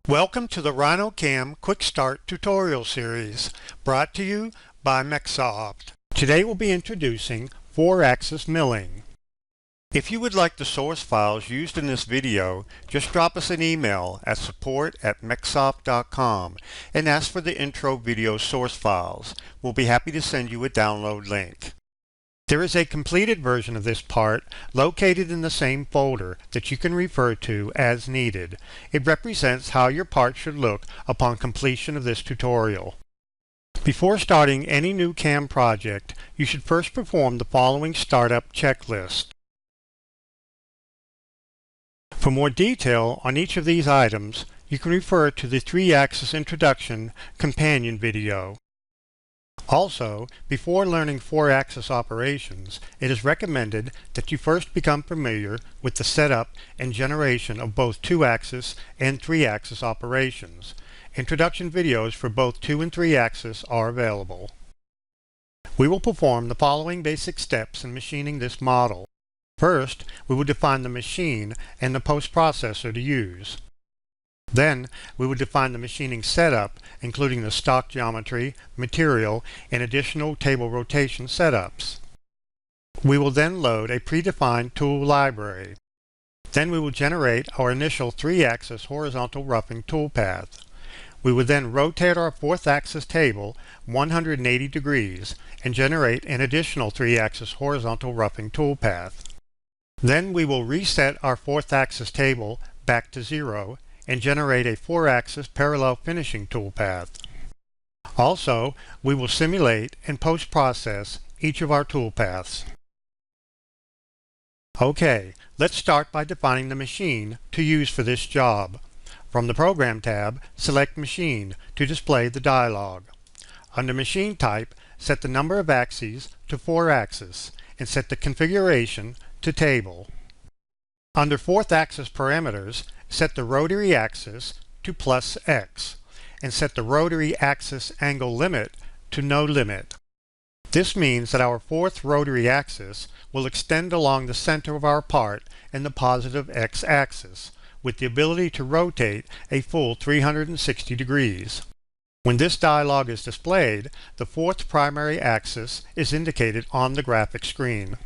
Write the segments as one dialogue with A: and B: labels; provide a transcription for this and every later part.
A: Welcome to the RhinoCAM Quick Start tutorial series, brought to you by MecSoft. Today we'll be introducing 4-axis milling. If you would like the source files used in this video, just drop us an email at support@mecsoft.com and ask for the intro video source files. We'll be happy to send you a download link. There is a completed version of this part located in the same folder that you can refer to as needed. It represents how your part should look upon completion of this tutorial. Before starting any new CAM project, you should first perform the following startup checklist. For more detail on each of these items, you can refer to the 3-axis introduction companion video. Also, before learning 4-axis operations, it is recommended that you first become familiar with the setup and generation of both 2-axis and 3-axis operations. Introduction videos for both 2 and 3-axis are available. We will perform the following basic steps in machining this model. First, we will define the machine and the post-processor to use. Then, we will define the machining setup, including the stock geometry, material, and additional table rotation setups. We will then load a predefined tool library. Then we will generate our initial 3-axis horizontal roughing toolpath. We will then rotate our 4th-axis table 180 degrees and generate an additional 3-axis horizontal roughing toolpath. Then we will reset our 4th-axis table back to 0 and generate a 4-axis parallel finishing toolpath. Also, we will simulate and post-process each of our toolpaths. Okay, let's start by defining the machine to use for this job. From the Program tab, select Machine to display the dialog. Under Machine Type, set the number of axes to 4-axis and set the configuration to Table. Under 4th-axis parameters, set the rotary axis to +X and set the rotary axis angle limit to no limit. This means that our 4th rotary axis will extend along the center of our part in the positive X-axis with the ability to rotate a full 360 degrees. When this dialog is displayed, the 4th primary axis is indicated on the graphic screen.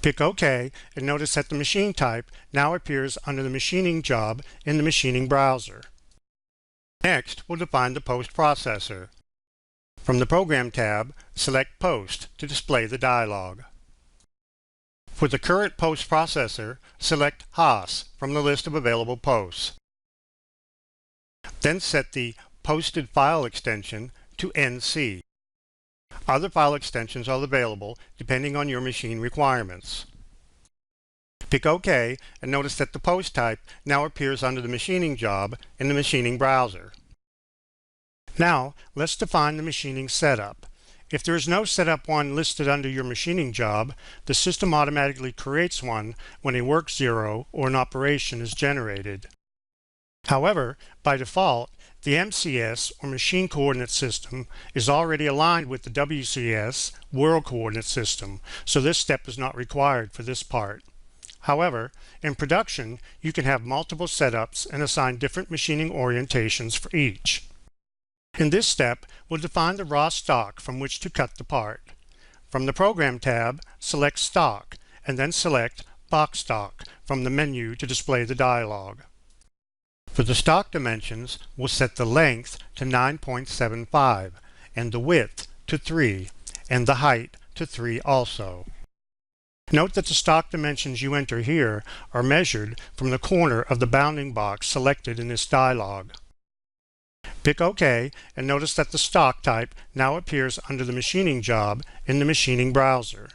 A: Pick OK and notice that the machine type now appears under the machining job in the machining browser. Next, we'll define the post processor. From the Program tab, select Post to display the dialog. For the current post processor, select HOS from the list of available posts. Then set the posted file extension to NC. Other file extensions are available depending on your machine requirements. Pick OK and notice that the post type now appears under the machining job in the machining browser. Now, let's define the machining setup. If there is no setup one listed under your machining job, the system automatically creates one when a work zero or an operation is generated. However, by default, the MCS, or Machine Coordinate System, is already aligned with the WCS, World Coordinate System, so this step is not required for this part. However, in production, you can have multiple setups and assign different machining orientations for each. In this step, we'll define the raw stock from which to cut the part. From the Program tab, select Stock, and then select Box Stock from the menu to display the dialog. For the stock dimensions, we'll set the length to 9.75 and the width to 3 and the height to 3 also. Note that the stock dimensions you enter here are measured from the corner of the bounding box selected in this dialog. Pick OK and notice that the stock type now appears under the machining job in the machining browser.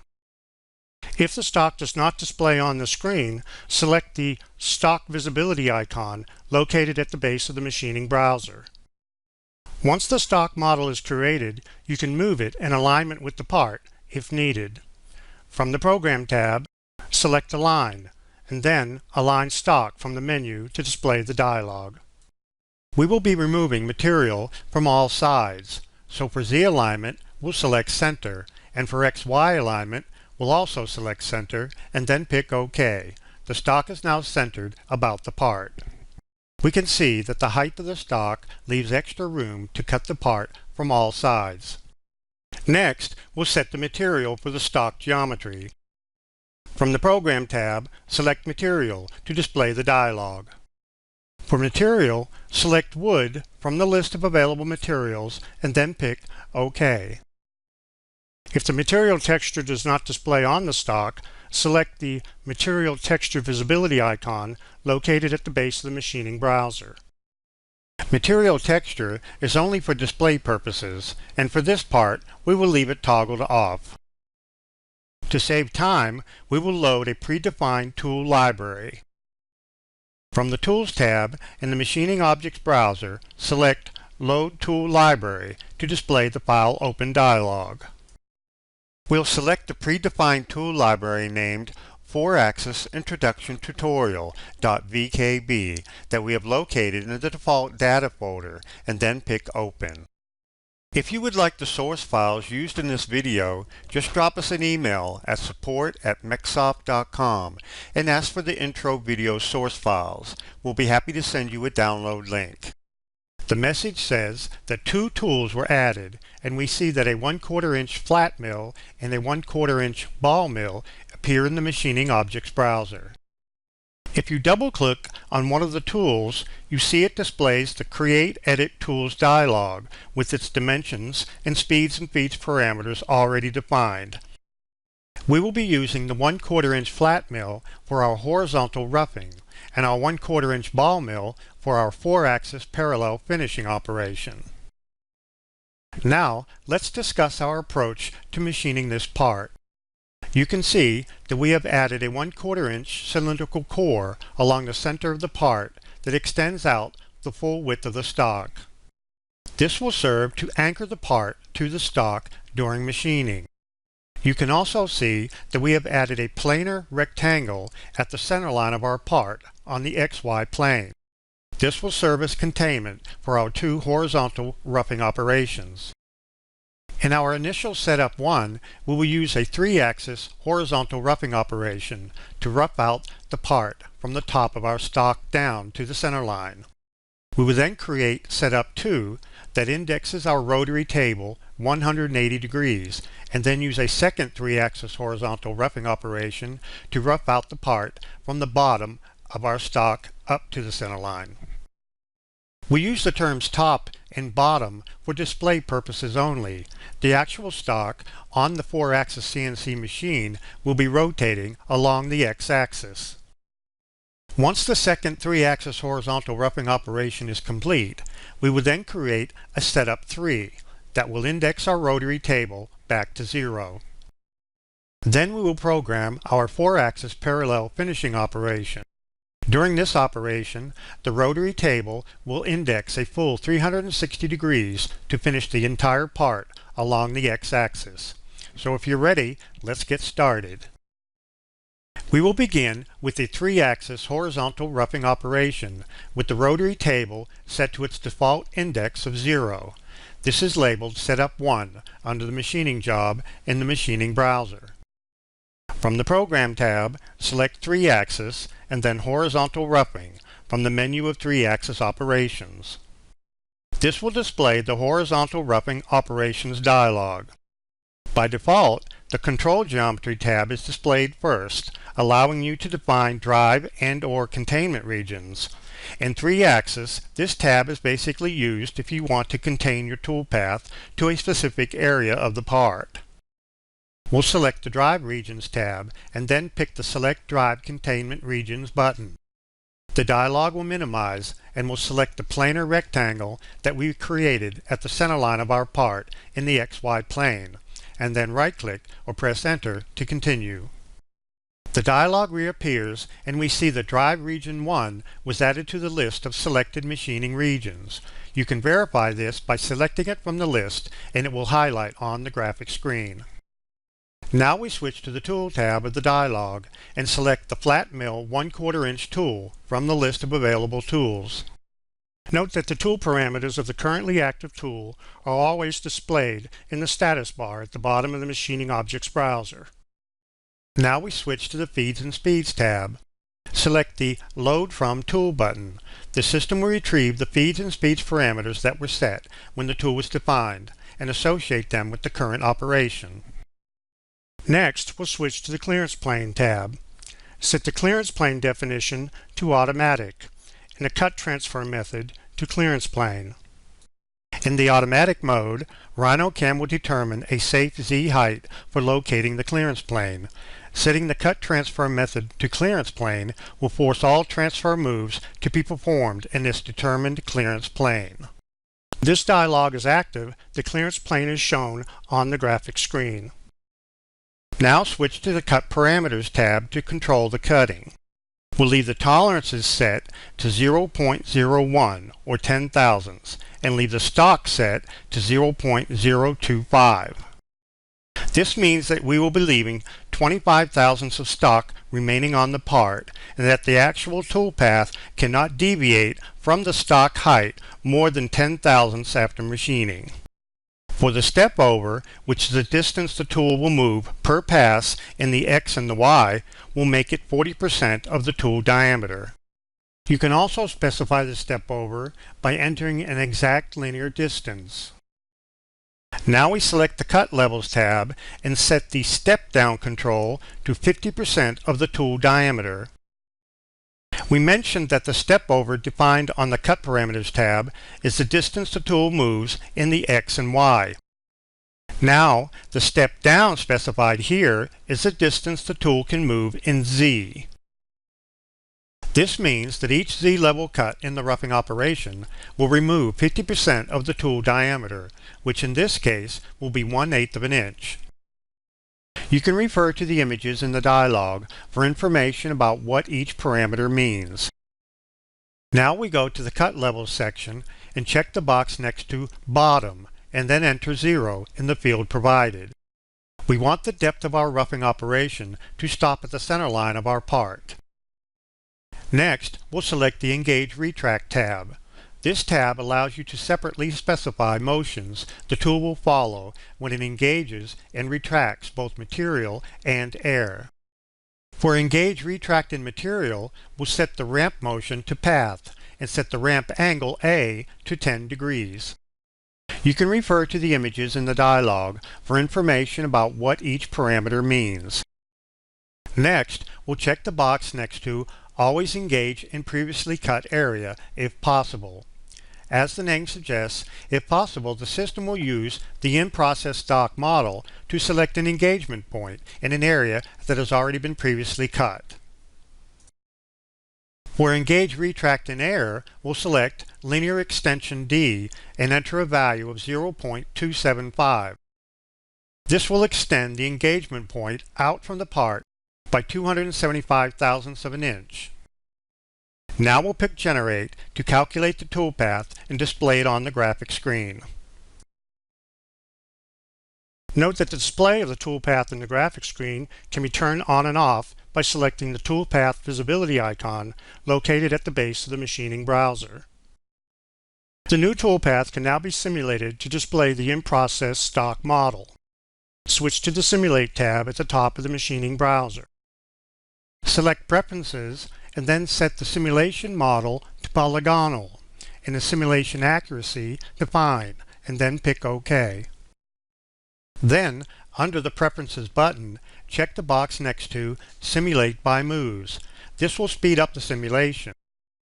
A: If the stock does not display on the screen, select the Stock Visibility icon located at the base of the machining browser. Once the stock model is created, you can move it in alignment with the part if needed. From the Program tab, select Align, and then Align Stock from the menu to display the dialog. We will be removing material from all sides, so for Z alignment, we'll select Center, and for XY alignment, we'll also select Center and then pick OK. The stock is now centered about the part. We can see that the height of the stock leaves extra room to cut the part from all sides. Next, we'll set the material for the stock geometry. From the Program tab, select Material to display the dialog. For material, select Wood from the list of available materials and then pick OK. If the material texture does not display on the stock, select the Material Texture Visibility icon located at the base of the machining browser. Material texture is only for display purposes, and for this part, we will leave it toggled off. To save time, we will load a predefined tool library. From the Tools tab in the Machining Objects browser, select Load Tool Library to display the File Open dialog. We'll select the predefined tool library named 4-Axis Introduction Tutorial.vkb that we have located in the default data folder and then pick Open. If you would like the source files used in this video, just drop us an email at support@mecsoft.com and ask for the intro video source files. We'll be happy to send you a download link. The message says that 2 tools were added, and we see that a 1/4 inch flat mill and a 1/4 inch ball mill appear in the Machining Objects browser. If you double-click on one of the tools, you see it displays the Create Edit Tools dialog with its dimensions and speeds and feeds parameters already defined. We will be using the 1/4 inch flat mill for our horizontal roughing and our 1/4 inch ball mill for our 4-axis parallel finishing operation. Now, let's discuss our approach to machining this part. You can see that we have added a 1/4 inch cylindrical core along the center of the part that extends out the full width of the stock. This will serve to anchor the part to the stock during machining. You can also see that we have added a planar rectangle at the center line of our part on the XY plane. This will serve as containment for our 2 horizontal roughing operations. In our initial setup 1, we will use a 3-axis horizontal roughing operation to rough out the part from the top of our stock down to the center line. We will then create setup 2 that indexes our rotary table 180 degrees and then use a second 3-axis horizontal roughing operation to rough out the part from the bottom of our stock up to the center line. We use the terms top and bottom for display purposes only. The actual stock on the 4-axis CNC machine will be rotating along the x-axis. Once the second 3-axis horizontal roughing operation is complete, we will then create a setup 3 that will index our rotary table back to 0. Then we will program our 4-axis parallel finishing operation. During this operation, the rotary table will index a full 360 degrees to finish the entire part along the x-axis. So if you're ready, let's get started. We will begin with the 3-axis horizontal roughing operation with the rotary table set to its default index of 0. This is labeled Setup 1 under the machining job in the machining browser. From the Program tab, select 3-axis and then Horizontal Roughing from the menu of 3-axis operations. This will display the Horizontal Roughing Operations dialog. By default, the Control Geometry tab is displayed first, allowing you to define drive and/or containment regions. In 3-axis, this tab is basically used if you want to contain your toolpath to a specific area of the part. We'll select the Drive Regions tab and then pick the Select Drive Containment Regions button. The dialog will minimize and we'll select the planar rectangle that we created at the center line of our part in the XY plane, and then right-click or press Enter to continue. The dialog reappears and we see that Drive Region 1 was added to the list of selected machining regions. You can verify this by selecting it from the list and it will highlight on the graphic screen. Now we switch to the Tool tab of the dialog and select the Flat Mill 1/4 inch tool from the list of available tools. Note that the tool parameters of the currently active tool are always displayed in the status bar at the bottom of the Machining Objects browser. Now we switch to the Feeds and Speeds tab. select the Load From Tool button. The system will retrieve the feeds and speeds parameters that were set when the tool was defined and associate them with the current operation. Next, we'll switch to the Clearance Plane tab. Set the clearance plane definition to Automatic and the Cut Transfer method to Clearance Plane. In the automatic mode, RhinoCAM will determine a safe Z height for locating the clearance plane. Setting the Cut Transfer method to Clearance Plane will force all transfer moves to be performed in this determined clearance plane. This dialog is active. The clearance plane is shown on the graphic screen. Now switch to the Cut Parameters tab to control the cutting. We'll leave the tolerances set to 0.01 or 10 thousandths and leave the stock set to 0.025. This means that we will be leaving 25 thousandths of stock remaining on the part and that the actual toolpath cannot deviate from the stock height more than 10 thousandths after machining. For the step over, which is the distance the tool will move per pass in the X and the Y, we'll make it 40% of the tool diameter. You can also specify the step over by entering an exact linear distance. Now we select the Cut Levels tab and set the Step Down control to 50% of the tool diameter. We mentioned that the step over defined on the Cut Parameters tab is the distance the tool moves in the X and Y. Now, the step down specified here is the distance the tool can move in Z. This means that each Z level cut in the roughing operation will remove 50% of the tool diameter, which in this case will be 1/8 of an inch. You can refer to the images in the dialog for information about what each parameter means. Now we go to the Cut Levels section and check the box next to Bottom and then enter 0 in the field provided. We want the depth of our roughing operation to stop at the center line of our part. Next, we'll select the Engage Retract tab. This tab allows you to separately specify motions the tool will follow when it engages and retracts both material and air. For Engage Retract in Material, we'll set the ramp motion to Path and set the ramp angle A to 10 degrees. You can refer to the images in the dialog for information about what each parameter means. Next, we'll check the box next to Always engage in previously cut area if possible. As the name suggests, if possible, the system will use the in-process stock model to select an engagement point in an area that has already been previously cut. For Engage Retract in Air, we'll select Linear Extension D and enter a value of 0.275. This will extend the engagement point out from the part by 275 thousandths of an inch. Now we'll pick Generate to calculate the toolpath and display it on the graphic screen. Note that the display of the toolpath in the graphic screen can be turned on and off by selecting the Toolpath visibility icon located at the base of the machining browser. The new toolpath can now be simulated to display the in-process stock model. Switch to the Simulate tab at the top of the machining browser. Select Preferences and then set the simulation model to polygonal and the simulation accuracy to fine, and then pick OK. Then, under the Preferences button, check the box next to Simulate by Moves. This will speed up the simulation.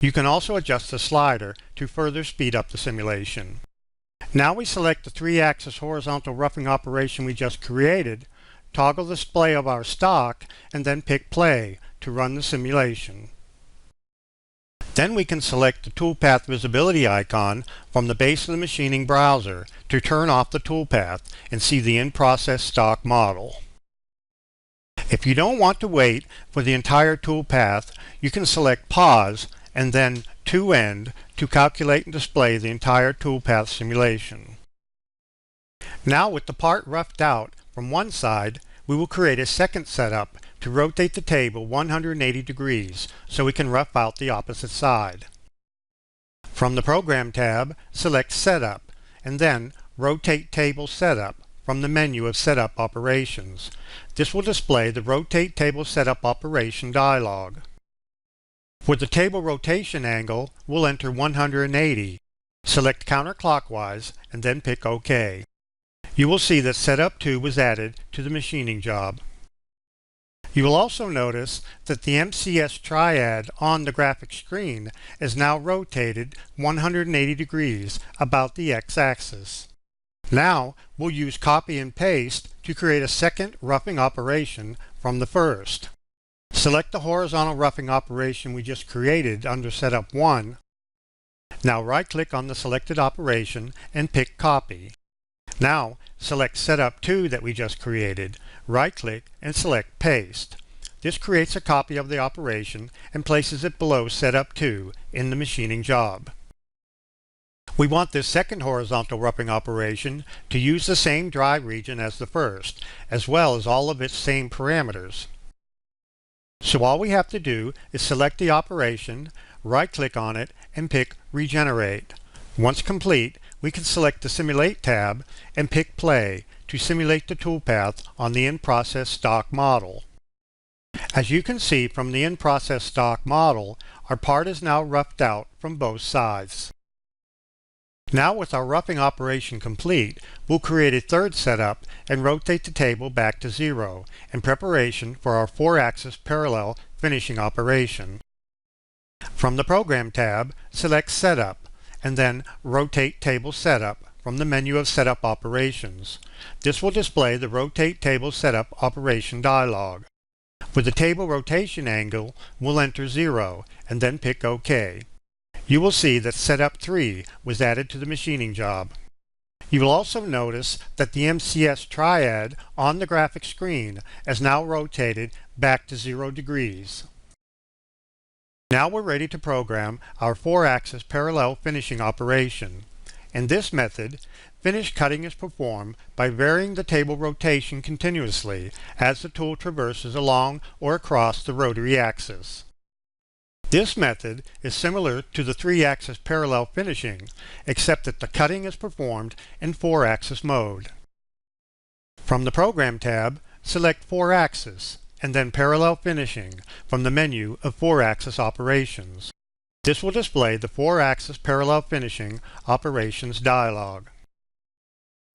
A: You can also adjust the slider to further speed up the simulation. Now we select the 3-axis horizontal roughing operation we just created, toggle the display of our stock, and then pick Play to run the simulation. Then we can select the Toolpath visibility icon from the base of the machining browser to turn off the toolpath and see the in-process stock model. If you don't want to wait for the entire toolpath, you can select Pause and then To End to calculate and display the entire toolpath simulation. Now with the part roughed out from one side, we will create a second setup to rotate the table 180 degrees so we can rough out the opposite side. From the Program tab, select Setup and then Rotate Table Setup from the menu of Setup Operations. This will display the Rotate Table Setup Operation dialog. For the table rotation angle, we'll enter 180. Select counterclockwise and then pick OK. You will see that Setup 2 was added to the machining job. You will also notice that the MCS triad on the graphic screen is now rotated 180 degrees about the x-axis. Now we'll use copy and paste to create a second roughing operation from the first. Select the horizontal roughing operation we just created under Setup 1. Now right-click on the selected operation and pick Copy. Now select Setup 2 that we just created, right-click and select Paste. This creates a copy of the operation and places it below Setup 2 in the machining job. We want this second horizontal roughing operation to use the same dry region as the first, as well as all of its same parameters. So all we have to do is select the operation, right-click on it, and pick Regenerate. Once complete, we can select the Simulate tab and pick Play to simulate the toolpath on the in-process stock model. As you can see from the in-process stock model, our part is now roughed out from both sides. Now with our roughing operation complete, we'll create a third setup and rotate the table back to 0 in preparation for our 4-axis parallel finishing operation. From the Program tab, select Setup and then Rotate Table Setup from the menu of Setup Operations. This will display the Rotate Table Setup Operation dialog. For the table rotation angle, we'll enter 0 and then pick OK. You will see that Setup 3 was added to the machining job. You will also notice that the MCS triad on the graphic screen is now rotated back to 0 degrees. Now we're ready to program our 4-axis parallel finishing operation. In this method, finish cutting is performed by varying the table rotation continuously as the tool traverses along or across the rotary axis. This method is similar to the 3-axis parallel finishing, except that the cutting is performed in 4-axis mode. From the Program tab, select 4-axis and then Parallel Finishing from the menu of 4-axis operations. This will display the 4-axis parallel finishing operations dialog.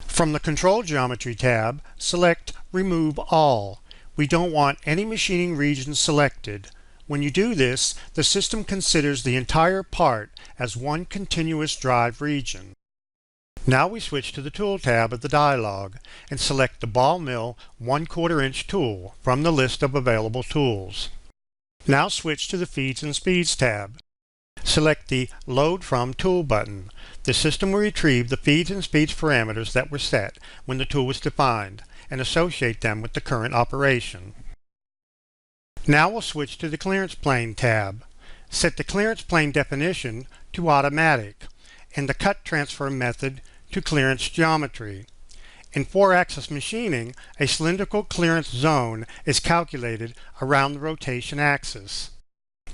A: From the Control Geometry tab, select Remove All. We don't want any machining region selected. When you do this, the system considers the entire part as one continuous drive region. Now we switch to the Tool tab of the dialog and select the Ball Mill 1/4 inch tool from the list of available tools. Now switch to the Feeds and Speeds tab. Select the Load From Tool button. The system will retrieve the feeds and speeds parameters that were set when the tool was defined and associate them with the current operation. Now we'll switch to the Clearance Plane tab. Set the clearance plane definition to Automatic and the Cut Transfer method to Clearance Geometry. In 4-axis machining, a cylindrical clearance zone is calculated around the rotation axis.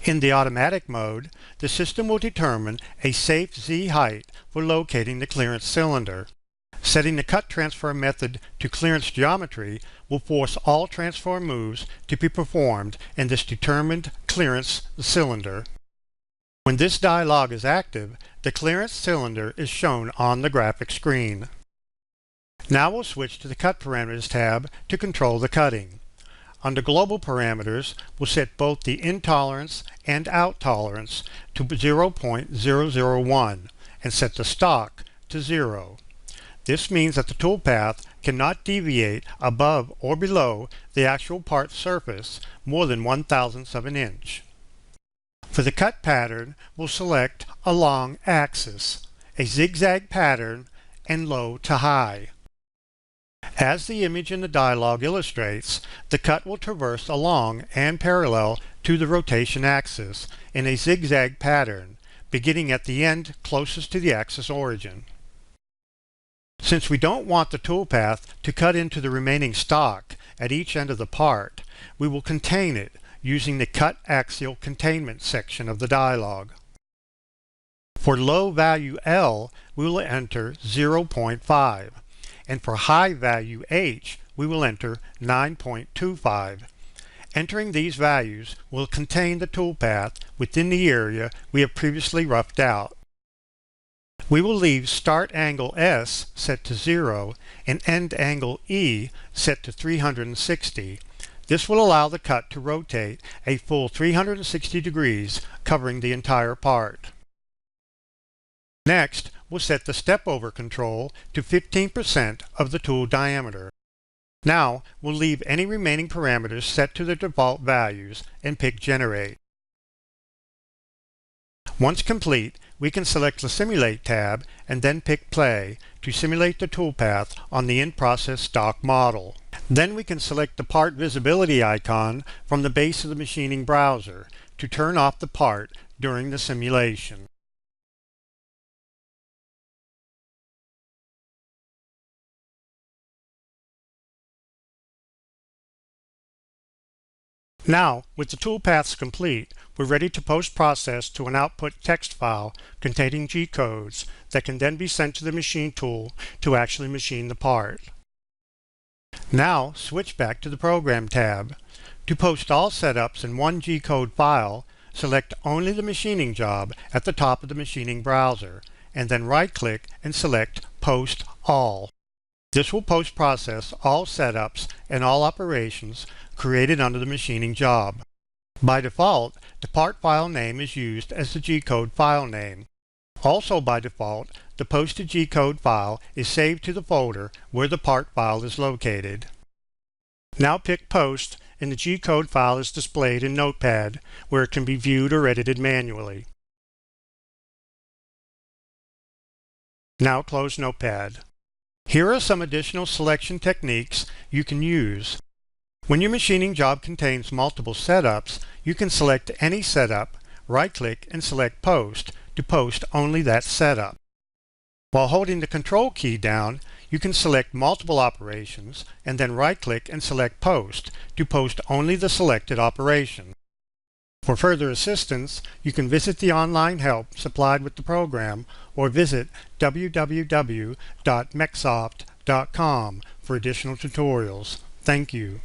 A: In the automatic mode, the system will determine a safe Z height for locating the clearance cylinder. Setting the Cut Transfer method to Clearance Geometry will force all transfer moves to be performed in this determined clearance cylinder. When this dialog is active, the clearance cylinder is shown on the graphic screen. Now we'll switch to the Cut Parameters tab to control the cutting. Under Global Parameters, we'll set both the in tolerance and out tolerance to 0.001 and set the stock to 0. This means that the toolpath cannot deviate above or below the actual part surface more than 1/1000th of an inch. For the cut pattern, we'll select Along Axis, a zigzag pattern, and Low to High. As the image in the dialog illustrates, the cut will traverse along and parallel to the rotation axis in a zigzag pattern, beginning at the end closest to the axis origin. Since we don't want the toolpath to cut into the remaining stock at each end of the part, we will contain it using the Cut Axial Containment section of the dialog. For low value L, we will enter 0.5, and for high value H, we will enter 9.25. Entering these values will contain the toolpath within the area we have previously roughed out. We will leave start angle S set to 0 and end angle E set to 360. This will allow the cut to rotate a full 360 degrees, covering the entire part. Next, we'll set the step-over control to 15% of the tool diameter. Now, we'll leave any remaining parameters set to the default values and pick Generate. Once complete, we can select the Simulate tab and then pick Play to simulate the toolpath on the in-process stock model. Then we can select the part visibility icon from the base of the machining browser to turn off the part during the simulation. Now, with the toolpaths complete, we're ready to post-process to an output text file containing G-codes that can then be sent to the machine tool to actually machine the part. Now, switch back to the Program tab. To post all setups in one G-code file, select only the machining job at the top of the machining browser, and then right-click and select Post All. This will post-process all setups and all operations created under the machining job. By default, the part file name is used as the G-code file name. Also by default, the posted G-code file is saved to the folder where the part file is located. Now pick Post, and the G-code file is displayed in Notepad, where it can be viewed or edited manually. Now close Notepad. Here are some additional selection techniques you can use. When your machining job contains multiple setups, you can select any setup, right-click and select Post to post only that setup. While holding the Control key down, you can select multiple operations and then right-click and select Post to post only the selected operation. For further assistance, you can visit the online help supplied with the program or visit www.MecSoft.com for additional tutorials. Thank you.